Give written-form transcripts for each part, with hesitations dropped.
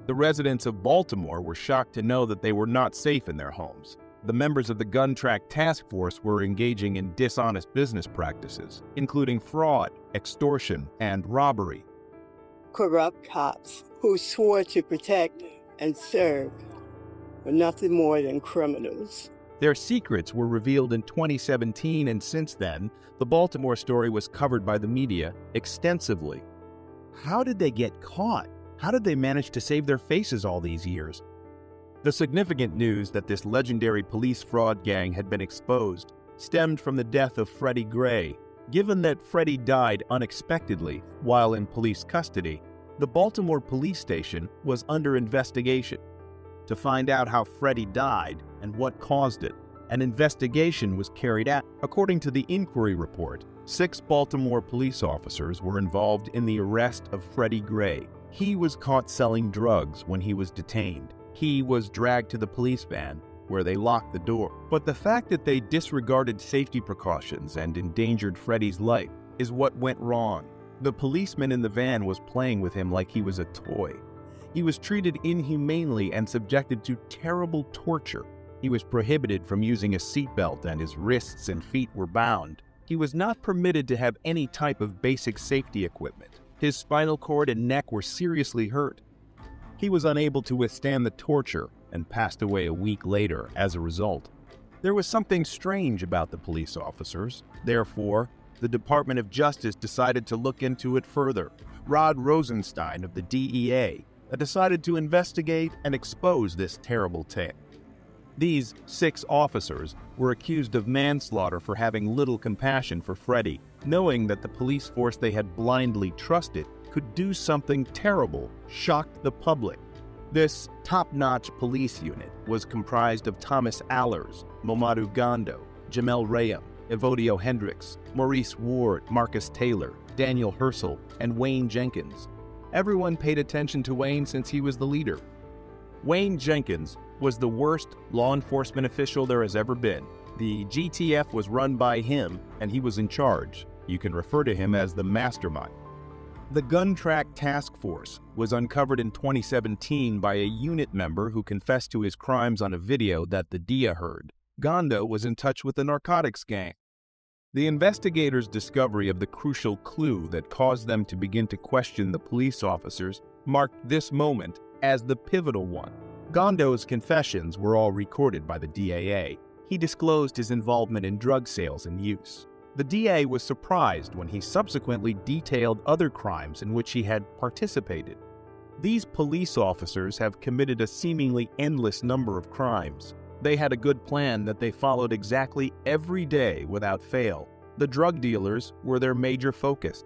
The residents of Baltimore were shocked to know that they were not safe in their homes. The members of the gun track task force were engaging in dishonest business practices, including fraud, extortion, and robbery. Corrupt cops who swore to protect and serve were nothing more than criminals. Their secrets were revealed in 2017, and since then, the Baltimore story was covered by the media extensively. How did they get caught? How did they manage to save their faces all these years? The significant news that this legendary police fraud gang had been exposed stemmed from the death of Freddie Gray. Given that Freddie died unexpectedly while in police custody, the Baltimore police station was under investigation. To find out how Freddie died and what caused it, an investigation was carried out. According to the inquiry report, 6 Baltimore police officers were involved in the arrest of Freddie Gray. He was caught selling drugs when he was detained. He was dragged to the police van, where they locked the door. But the fact that they disregarded safety precautions and endangered Freddie's life is what went wrong. The policeman in the van was playing with him like he was a toy. He was treated inhumanely and subjected to terrible torture. He was prohibited from using a seatbelt, and his wrists and feet were bound. He was not permitted to have any type of basic safety equipment. His spinal cord and neck were seriously hurt. He was unable to withstand the torture and passed away a week later as a result. There was something strange about the police officers. Therefore, the Department of Justice decided to look into it further. Rod Rosenstein of the DEA decided to investigate and expose this terrible tale. These 6 officers were accused of manslaughter for having little compassion for Freddie, knowing that the police force they had blindly trusted could do something terrible, shocked the public. This top-notch police unit was comprised of Thomas Allers, Momadou Gondo, Jamel Rayam, Evodio Hendricks, Maurice Ward, Marcus Taylor, Daniel Herschel, and Wayne Jenkins. Everyone paid attention to Wayne since he was the leader. Wayne Jenkins was the worst law enforcement official there has ever been. The GTF was run by him, and he was in charge. You can refer to him as the mastermind. The gun track task force was uncovered in 2017 by a unit member who confessed to his crimes on a video that the DEA heard. Gondo was in touch with the narcotics gang. The investigators' discovery of the crucial clue that caused them to begin to question the police officers marked this moment as the pivotal one. Gondo's confessions were all recorded by the DEA. He disclosed his involvement in drug sales and use. The DA was surprised when he subsequently detailed other crimes in which he had participated. These police officers have committed a seemingly endless number of crimes. They had a good plan that they followed exactly every day without fail. The drug dealers were their major focus.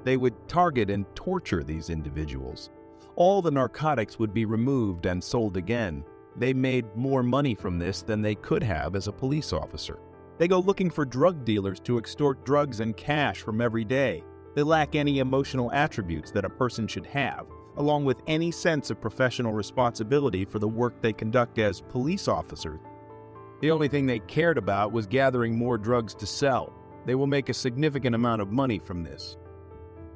They would target and torture these individuals. All the narcotics would be removed and sold again. They made more money from this than they could have as a police officer. They go looking for drug dealers to extort drugs and cash from every day. They lack any emotional attributes that a person should have, along with any sense of professional responsibility for the work they conduct as police officers. The only thing they cared about was gathering more drugs to sell. They will make a significant amount of money from this.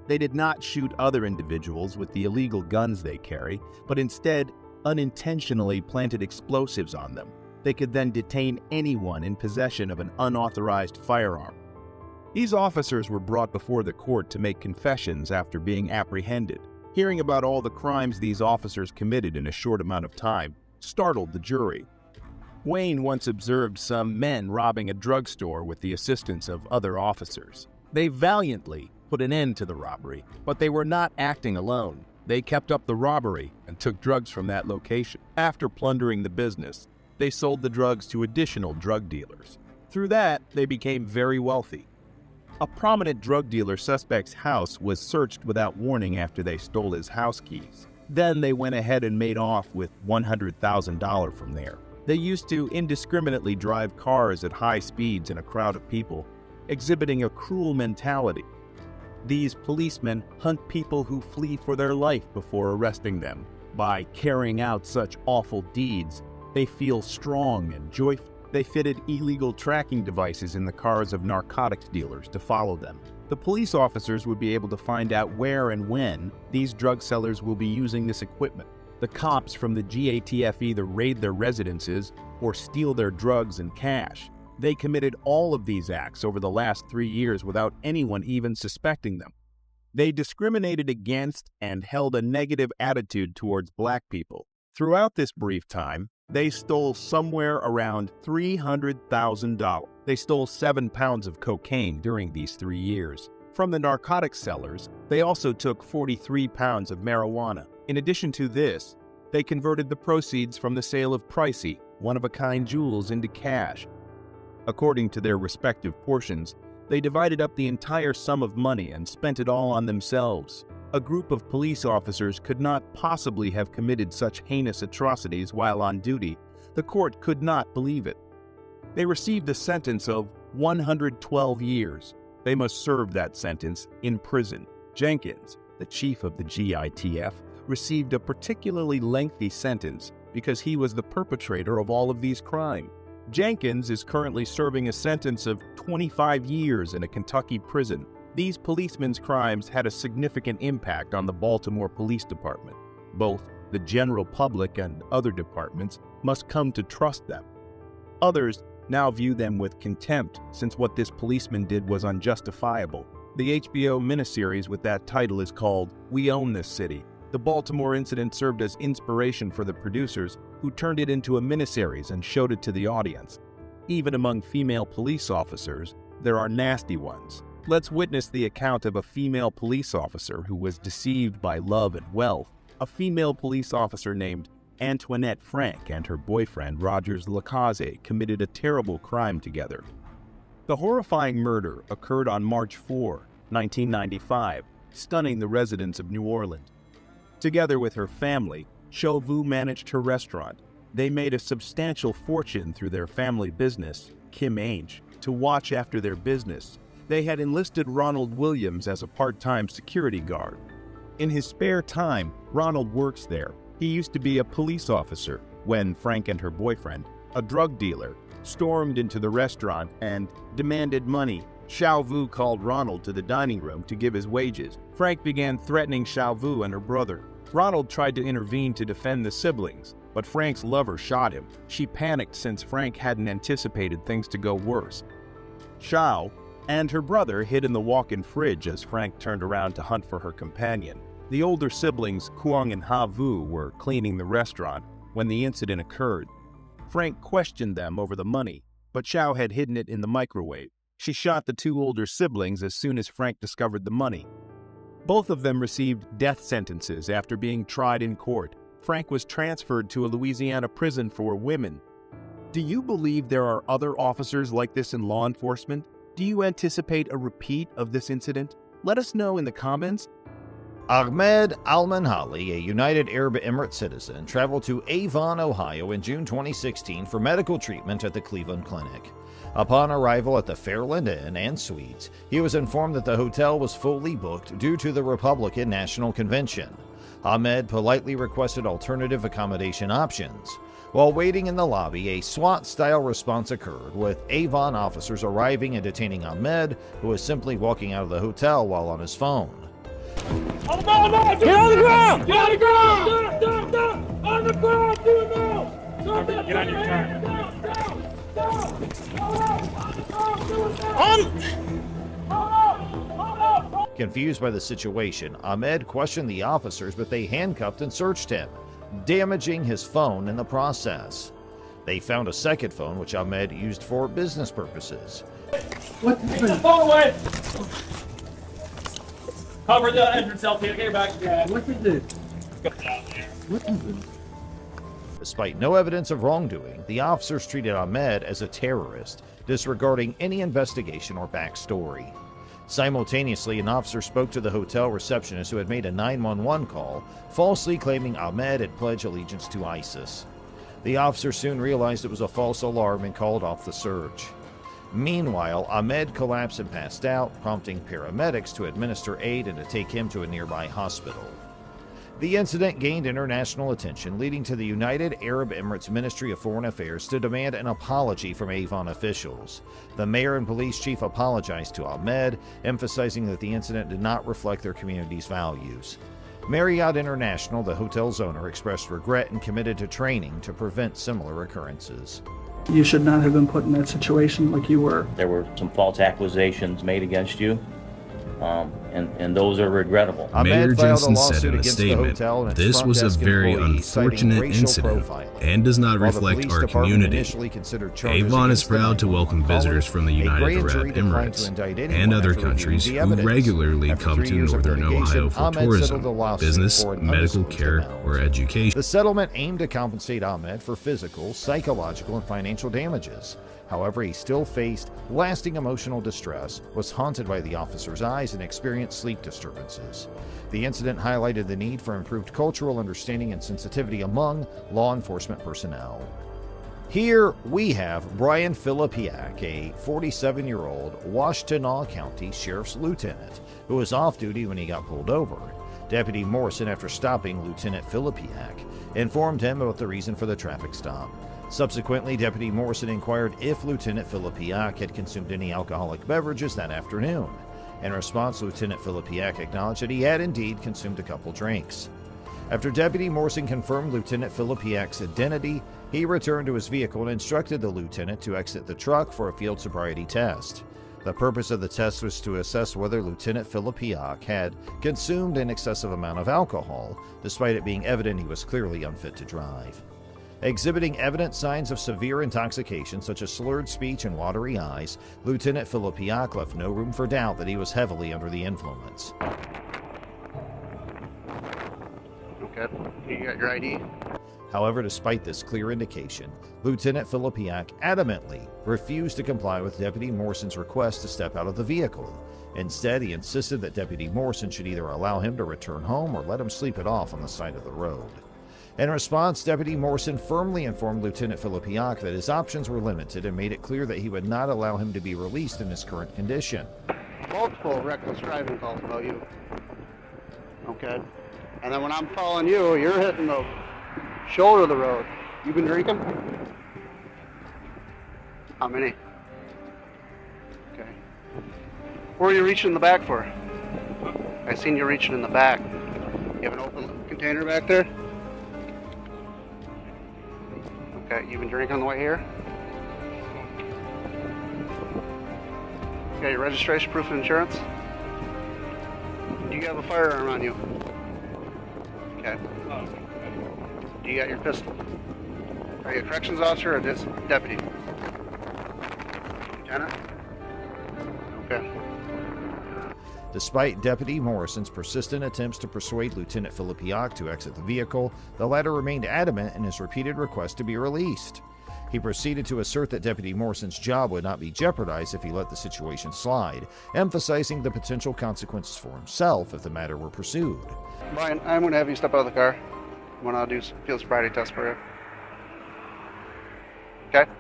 They did not shoot other individuals with the illegal guns they carry, but instead unintentionally planted explosives on them. They could then detain anyone in possession of an unauthorized firearm. These officers were brought before the court to make confessions after being apprehended. Hearing about all the crimes these officers committed in a short amount of time startled the jury. Wayne once observed some men robbing a drugstore with the assistance of other officers. They valiantly put an end to the robbery, but they were not acting alone. They kept up the robbery and took drugs from that location. After plundering the business, they sold the drugs to additional drug dealers. Through that, they became very wealthy. A prominent drug dealer suspect's house was searched without warning after they stole his house keys. Then they went ahead and made off with $100,000 from there. They used to indiscriminately drive cars at high speeds in a crowd of people, exhibiting a cruel mentality. These policemen hunt people who flee for their life before arresting them. By carrying out such awful deeds, they feel strong and joyful. They fitted illegal tracking devices in the cars of narcotics dealers to follow them. The police officers would be able to find out where and when these drug sellers will be using this equipment. The cops from the GTTF either raid their residences or steal their drugs and cash. They committed all of these acts over the last 3 years without anyone even suspecting them. They discriminated against and held a negative attitude towards black people. Throughout this brief time, they stole somewhere around $300,000. They stole 7 pounds of cocaine during these 3 years. From the narcotics sellers, they also took 43 pounds of marijuana. In addition to this, they converted the proceeds from the sale of pricey, one-of-a-kind jewels into cash. According to their respective portions, they divided up the entire sum of money and spent it all on themselves. A group of police officers could not possibly have committed such heinous atrocities while on duty. The court could not believe it. They received a sentence of 112 years. They must serve that sentence in prison. Jenkins, the chief of the GTTF, received a particularly lengthy sentence because he was the perpetrator of all of these crimes. Jenkins is currently serving a sentence of 25 years in a Kentucky prison. These policemen's crimes had a significant impact on the Baltimore Police Department. Both the general public and other departments must come to trust them. Others now view them with contempt, since what this policeman did was unjustifiable. The HBO miniseries with that title is called We Own This City. The Baltimore incident served as inspiration for the producers, who turned it into a miniseries and showed it to the audience. Even among female police officers, there are nasty ones. Let's witness the account of a female police officer who was deceived by love and wealth. A female police officer named Antoinette Frank and her boyfriend Rogers Lacaze committed a terrible crime together. The horrifying murder occurred on March 4, 1995, stunning the residents of New Orleans. Together with her family, Chauveau managed her restaurant. They made a substantial fortune through their family business, Kim Ainge, to watch after their business. They had enlisted Ronald Williams as a part-time security guard. In his spare time, Ronald works there. He used to be a police officer when Frank and her boyfriend, a drug dealer, stormed into the restaurant and demanded money. Chauveau called Ronald to the dining room to give his wages. Frank began threatening Chauveau and her brother. Ronald tried to intervene to defend the siblings, but Frank's lover shot him. She panicked since Frank hadn't anticipated things to go worse. Chau and her brother hid in the walk-in fridge as Frank turned around to hunt for her companion. The older siblings, Kuang and Ha-Vu, were cleaning the restaurant when the incident occurred. Frank questioned them over the money, but Chau had hidden it in the microwave. She shot the 2 older siblings as soon as Frank discovered the money. Both of them received death sentences after being tried in court. Frank was transferred to a Louisiana prison for women. Do you believe there are other officers like this in law enforcement? Do you anticipate a repeat of this incident? Let us know in the comments. Ahmed al-Menhali, a United Arab Emirates citizen, traveled to Avon, Ohio in June 2016 for medical treatment at the Cleveland Clinic. Upon arrival at the Fairland Inn and Suites, he was informed that the hotel was fully booked due to the Republican National Convention. Ahmed politely requested alternative accommodation options. While waiting in the lobby, a SWAT-style response occurred, with Avon officers arriving and detaining Ahmed, who was simply walking out of the hotel while on his phone. On the ground! Get on the ground! Get on the ground! Down! On the ground! Do it now! Get on your turn. Confused by the situation, Ahmed questioned the officers, but they handcuffed and searched him, damaging his phone in the process. They found a second phone, which Ahmed used for business purposes. Take the phone away! Cover the entrance, LT. Get your back. Yeah. What is this? Go down there. What is this? Despite no evidence of wrongdoing, the officers treated Ahmed as a terrorist, disregarding any investigation or backstory. Simultaneously, an officer spoke to the hotel receptionist who had made a 911 call, falsely claiming Ahmed had pledged allegiance to ISIS. The officer soon realized it was a false alarm and called off the search. Meanwhile, Ahmed collapsed and passed out, prompting paramedics to administer aid and to take him to a nearby hospital. The incident gained international attention, leading to the United Arab Emirates Ministry of Foreign Affairs to demand an apology from Avon officials. The mayor and police chief apologized to Ahmed, emphasizing that the incident did not reflect their community's values. Marriott International, the hotel's owner, expressed regret and committed to training to prevent similar occurrences. You should not have been put in that situation like you were. There were some false accusations made against you, and those are regrettable. filed Mayor a Jensen lawsuit said in a against the statement, hotel and its "This front was a desk very employees, citing unfortunate racial incident profiling." and does not While the reflect police our department community." initially considered charges Avon is against the proud to 911 welcome caller, visitors from the a United grand Arab jury declined to Emirates indict and anyone other after reviewing countries the who evidence. regularly After come 3 to years of Northern litigation, Ohio for Ahmed settled tourism, the lawsuit business, for an medical undisclosed care, amount. or education. The settlement aimed to compensate Ahmed for physical, psychological, and financial damages. However, he still faced lasting emotional distress, was haunted by the officer's eyes, and experienced sleep disturbances. The incident highlighted the need for improved cultural understanding and sensitivity among law enforcement personnel. Here we have Brian Filipiak, a 47-year-old Washtenaw County Sheriff's Lieutenant, who was off duty when he got pulled over. Deputy Morrison, after stopping Lieutenant Filipiak, informed him about the reason for the traffic stop. Subsequently, Deputy Morrison inquired if Lieutenant Filipiak had consumed any alcoholic beverages that afternoon. In response, Lieutenant Filipiak acknowledged that he had indeed consumed a couple drinks. After Deputy Morrison confirmed Lieutenant Filipiak's identity, he returned to his vehicle and instructed the lieutenant to exit the truck for a field sobriety test. The purpose of the test was to assess whether Lieutenant Filipiak had consumed an excessive amount of alcohol, despite it being evident he was clearly unfit to drive. Exhibiting evident signs of severe intoxication, such as slurred speech and watery eyes, Lieutenant Filipiak left no room for doubt that he was heavily under the influence. Okay, you got your ID? However, despite this clear indication, Lieutenant Filipiak adamantly refused to comply with Deputy Morrison's request to step out of the vehicle. Instead, he insisted that Deputy Morrison should either allow him to return home or let him sleep it off on the side of the road. In response, Deputy Morrison firmly informed Lieutenant Filipiak that his options were limited and made it clear that he would not allow him to be released in his current condition. Multiple reckless driving calls about you. Okay. And then when I'm calling you, you're hitting the shoulder of the road. You been drinking? How many? Okay. Where are you reaching in the back for? I seen you reaching in the back. You have an open container back there? Okay, you been drinking on the way here? Okay, your registration, proof of insurance? Do you have a firearm on you? Okay. Do you got your pistol? Are you a corrections officer or just deputy? Lieutenant? Okay. Despite Deputy Morrison's persistent attempts to persuade Lieutenant Filipiak to exit the vehicle, the latter remained adamant in his repeated request to be released. He proceeded to assert that Deputy Morrison's job would not be jeopardized if he let the situation slide, emphasizing the potential consequences for himself if the matter were pursued. Brian, I'm going to have you step out of the car. I'm going to do a field sobriety test for you. Okay?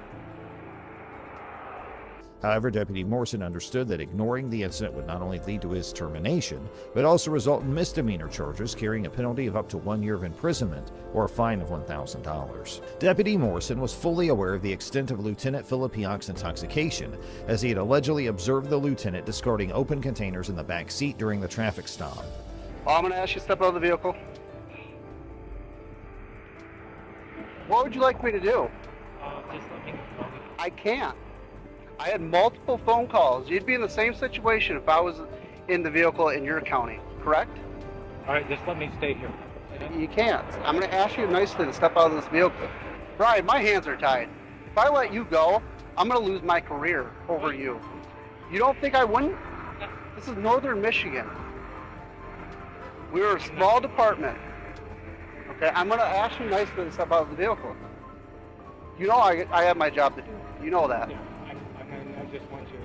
However, Deputy Morrison understood that ignoring the incident would not only lead to his termination, but also result in misdemeanor charges carrying a penalty of up to 1 year of imprisonment or a fine of $1,000. Deputy Morrison was fully aware of the extent of Lieutenant Filipiak's intoxication, as he had allegedly observed the lieutenant discarding open containers in the back seat during the traffic stop. Well, I'm going to ask you to step out of the vehicle. What would you like me to do? Just let me go. I can't. I had multiple phone calls. You'd be in the same situation if I was in the vehicle in your county, correct? All right, just let me stay here. You can't. I'm going to ask you nicely to step out of this vehicle. Brian, my hands are tied. If I let you go, I'm going to lose my career over you. You don't think I wouldn't? This is northern Michigan. We're a small department. Okay, I'm going to ask you nicely to step out of the vehicle. You know I have my job to do. You know that. Yeah, I just want you.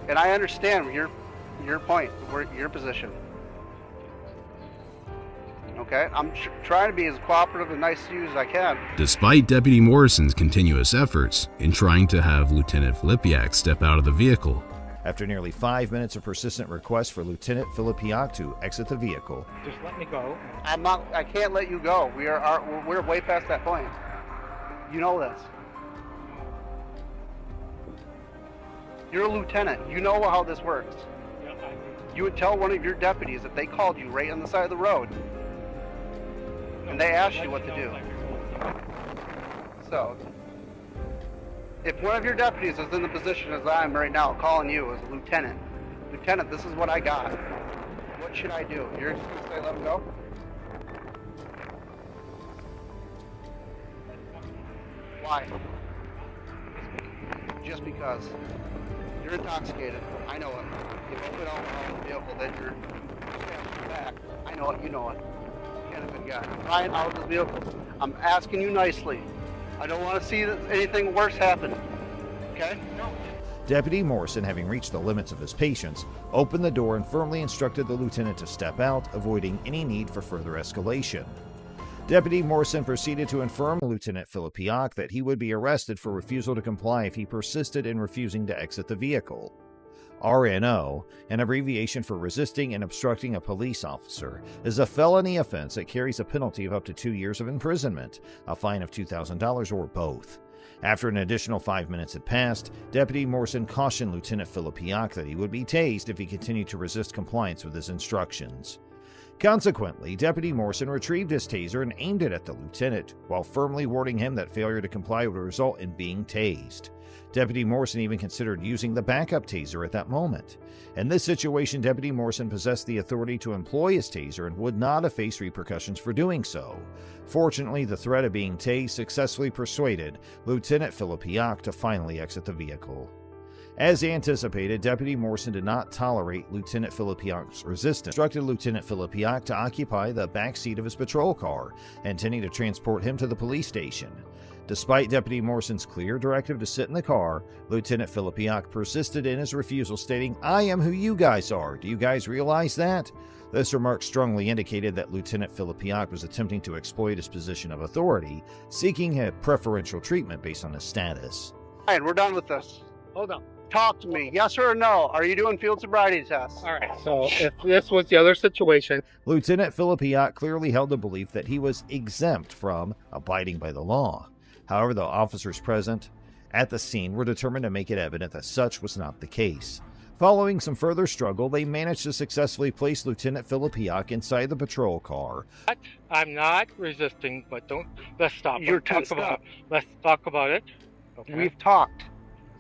And I understand your point, your position. Okay, I'm trying to be as cooperative and nice to you as I can. Despite Deputy Morrison's continuous efforts in trying to have Lieutenant Filipiak step out of the vehicle, After nearly 5 minutes of persistent requests for Lieutenant Filipiak to exit the vehicle, Just let me go. I can't let you go. We're way past that point. You know this. You're a lieutenant. You know how this works. Yeah, You would tell one of your deputies if they called you right on the side of the road and they asked you what to do. So, if one of your deputies is in the position as I am right now, calling you as a lieutenant, Lieutenant, this is what I got. What should I do? You're just going to say let him go? Why? Just because. You're intoxicated. I know it. You open alcohol in the vehicle, then you're stabbing back. I know it. You know it. You can't have been got. Ryan, out of the vehicle. I'm asking you nicely. I don't want to see anything worse happen. Okay? No. Deputy Morrison, having reached the limits of his patience, opened the door and firmly instructed the lieutenant to step out, avoiding any need for further escalation. Deputy Morrison proceeded to inform Lieutenant Filipiak that he would be arrested for refusal to comply if he persisted in refusing to exit the vehicle. RNO, an abbreviation for resisting and obstructing a police officer, is a felony offense that carries a penalty of up to 2 years of imprisonment, a fine of $2,000, or both. After an additional 5 minutes had passed, Deputy Morrison cautioned Lieutenant Filipiak that he would be tased if he continued to resist compliance with his instructions. Consequently, Deputy Morrison retrieved his taser and aimed it at the lieutenant, while firmly warning him that failure to comply would result in being tased. Deputy Morrison even considered using the backup taser at that moment. In this situation, Deputy Morrison possessed the authority to employ his taser and would not have faced repercussions for doing so. Fortunately, the threat of being tased successfully persuaded Lieutenant Filipiak to finally exit the vehicle. As anticipated, Deputy Morrison did not tolerate Lieutenant Filipiak's resistance, instructed Lieutenant Filipiak to occupy the back seat of his patrol car, intending to transport him to the police station. Despite Deputy Morrison's clear directive to sit in the car, Lieutenant Filipiak persisted in his refusal, stating, "I am who you guys are. Do you guys realize that?" This remark strongly indicated that Lieutenant Filipiak was attempting to exploit his position of authority, seeking a preferential treatment based on his status. Ryan, we're done with this. Hold on. Talk to me. Yes or no? Are you doing field sobriety tests? All right, so if this was the other situation... Lieutenant Filipiak clearly held the belief that he was exempt from abiding by the law. However, the officers present at the scene were determined to make it evident that such was not the case. Following some further struggle, they managed to successfully place Lieutenant Filipiak inside the patrol car. I'm not resisting, but let's stop. You're Let's talk about it. Okay. We've talked.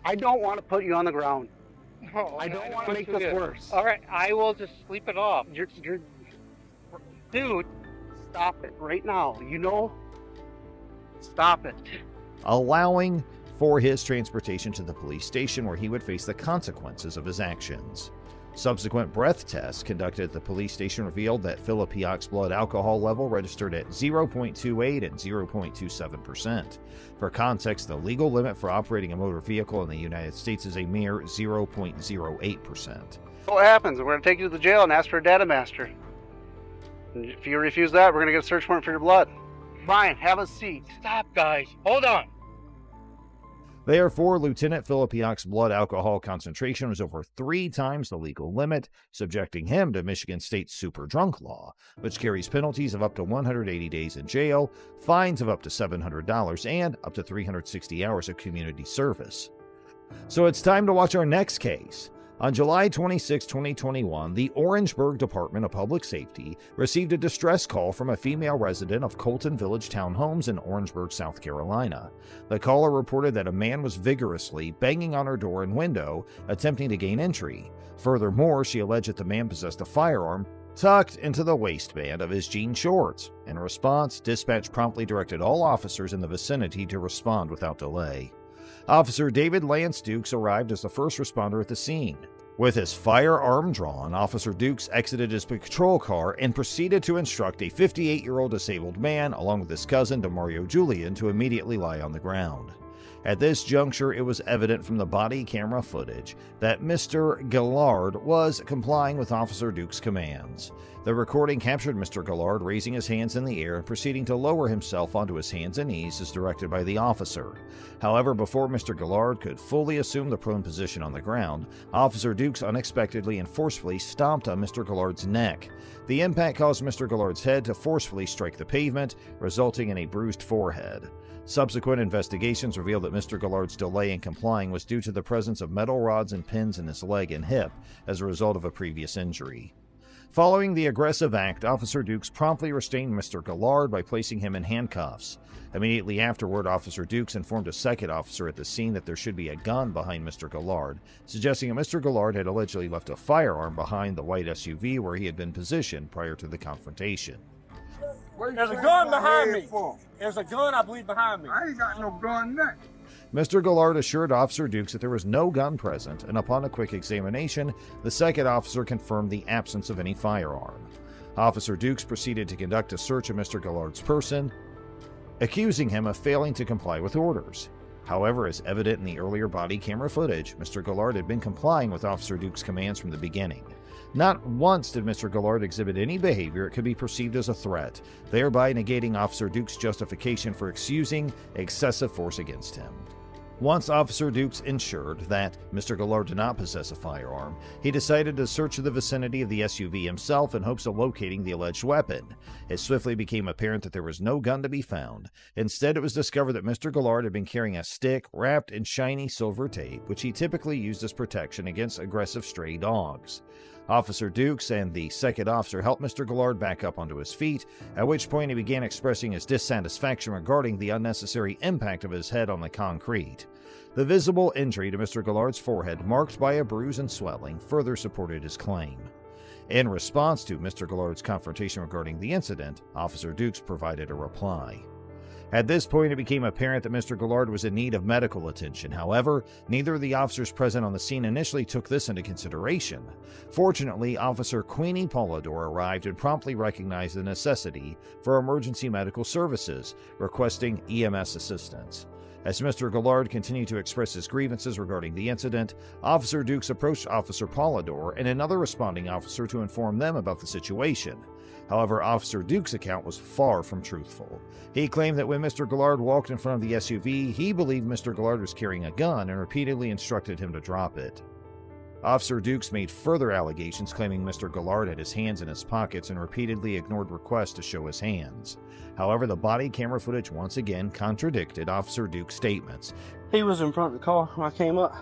I don't want to put you on the ground. No, I don't want to make this worse. All right, I will just sleep it off. Dude, stop it right now. You know, stop it. Allowing for his transportation to the police station where he would face the consequences of his actions. Subsequent breath tests conducted at the police station revealed that Filipiak's blood alcohol level registered at 0.28 and 0.27%. For context, the legal limit for operating a motor vehicle in the United States is a mere 0.08%. What happens? We're going to take you to the jail and ask for a data master. And if you refuse that, we're going to get a search warrant for your blood. Brian, have a seat. Stop, guys. Hold on. Therefore, Lieutenant Filipiak's blood alcohol concentration was over 3 times the legal limit, subjecting him to Michigan State's super drunk law, which carries penalties of up to 180 days in jail, fines of up to $700, and up to 360 hours of community service. So it's time to watch our next case. On July 26, 2021, the Orangeburg Department of Public Safety received a distress call from a female resident of Colton Village Townhomes in Orangeburg, South Carolina. The caller reported that a man was vigorously banging on her door and window, attempting to gain entry. Furthermore, she alleged that the man possessed a firearm tucked into the waistband of his jean shorts. In response, dispatch promptly directed all officers in the vicinity to respond without delay. Officer David Lance Dukes arrived as the first responder at the scene. With his firearm drawn, Officer Dukes exited his patrol car and proceeded to instruct a 58-year-old disabled man, along with his cousin DeMario Julian, to immediately lie on the ground. At this juncture, it was evident from the body camera footage that Mr. Gillard was complying with Officer Dukes' commands. The recording captured Mr. Gillard raising his hands in the air and proceeding to lower himself onto his hands and knees as directed by the officer. However, before Mr. Gillard could fully assume the prone position on the ground, Officer Dukes unexpectedly and forcefully stomped on Mr. Gillard's neck. The impact caused Mr. Gillard's head to forcefully strike the pavement, resulting in a bruised forehead. Subsequent investigations revealed that Mr. Gillard's delay in complying was due to the presence of metal rods and pins in his leg and hip as a result of a previous injury. Following the aggressive act, Officer Dukes promptly restrained Mr. Gillard by placing him in handcuffs. Immediately afterward, Officer Dukes informed a second officer at the scene that there should be a gun behind Mr. Gillard, suggesting that Mr. Gillard had allegedly left a firearm behind the white SUV where he had been positioned prior to the confrontation. There's a gun behind me. There's a gun, I believe, behind me. I ain't got no gun next. Mr. Gillard assured Officer Dukes that there was no gun present, and upon a quick examination, the second officer confirmed the absence of any firearm. Officer Dukes proceeded to conduct a search of Mr. Gillard's person, accusing him of failing to comply with orders. However, as evident in the earlier body camera footage, Mr. Gillard had been complying with Officer Dukes' commands from the beginning. Not once did Mr. Gillard exhibit any behavior that could be perceived as a threat, thereby negating Officer Dukes' justification for excusing excessive force against him. Once Officer Dukes ensured that Mr. Gillard did not possess a firearm, he decided to search the vicinity of the SUV himself in hopes of locating the alleged weapon. It swiftly became apparent that there was no gun to be found. Instead, it was discovered that Mr. Gillard had been carrying a stick wrapped in shiny silver tape, which he typically used as protection against aggressive stray dogs. Officer Dukes and the second officer helped Mr. Gillard back up onto his feet, at which point he began expressing his dissatisfaction regarding the unnecessary impact of his head on the concrete. The visible injury to Mr. Gillard's forehead, marked by a bruise and swelling, further supported his claim. In response to Mr. Gillard's confrontation regarding the incident, Officer Dukes provided a reply. At this point, it became apparent that Mr. Gillard was in need of medical attention. However, neither of the officers present on the scene initially took this into consideration. Fortunately, Officer Queenie Polidor arrived and promptly recognized the necessity for emergency medical services, requesting EMS assistance. As Mr. Gillard continued to express his grievances regarding the incident, Officer Dukes approached Officer Polidor and another responding officer to inform them about the situation. However, Officer Dukes' account was far from truthful. He claimed that when Mr. Gillard walked in front of the SUV, he believed Mr. Gillard was carrying a gun and repeatedly instructed him to drop it. Officer Dukes made further allegations claiming Mr. Gillard had his hands in his pockets and repeatedly ignored requests to show his hands. However, the body camera footage once again contradicted Officer Dukes' statements. He was in front of the car when I came up,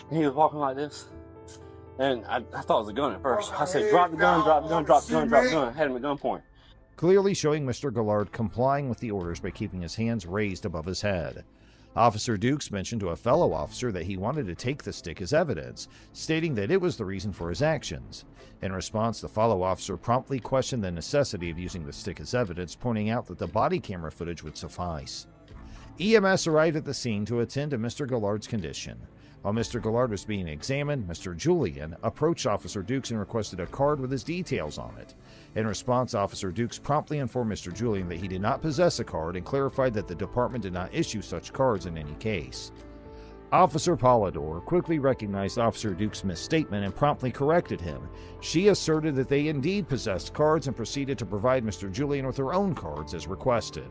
and he was walking like this. And I thought it was a gun at first. I said, drop the gun, drop the gun, drop the gun, drop the gun. I had him at gunpoint. Clearly showing Mr. Gillard complying with the orders by keeping his hands raised above his head. Officer Dukes mentioned to a fellow officer that he wanted to take the stick as evidence, stating that it was the reason for his actions. In response, the fellow officer promptly questioned the necessity of using the stick as evidence, pointing out that the body camera footage would suffice. EMS arrived at the scene to attend to Mr. Gillard's condition. While Mr. Gillard was being examined, Mr. Julian approached Officer Dukes and requested a card with his details on it. In response, Officer Dukes promptly informed Mr. Julian that he did not possess a card and clarified that the department did not issue such cards in any case. Officer Polidor quickly recognized Officer Dukes' misstatement and promptly corrected him. She asserted that they indeed possessed cards and proceeded to provide Mr. Julian with her own cards as requested.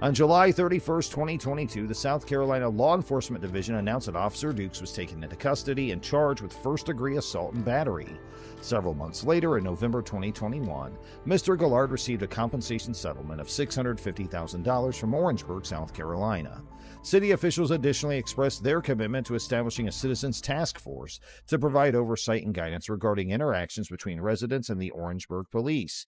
On July 31, 2022, the South Carolina Law Enforcement Division announced that Officer Dukes was taken into custody and charged with first-degree assault and battery. Several months later, in November 2021, Mr. Gillard received a compensation settlement of $650,000 from Orangeburg, South Carolina. City officials additionally expressed their commitment to establishing a citizens task force to provide oversight and guidance regarding interactions between residents and the Orangeburg police.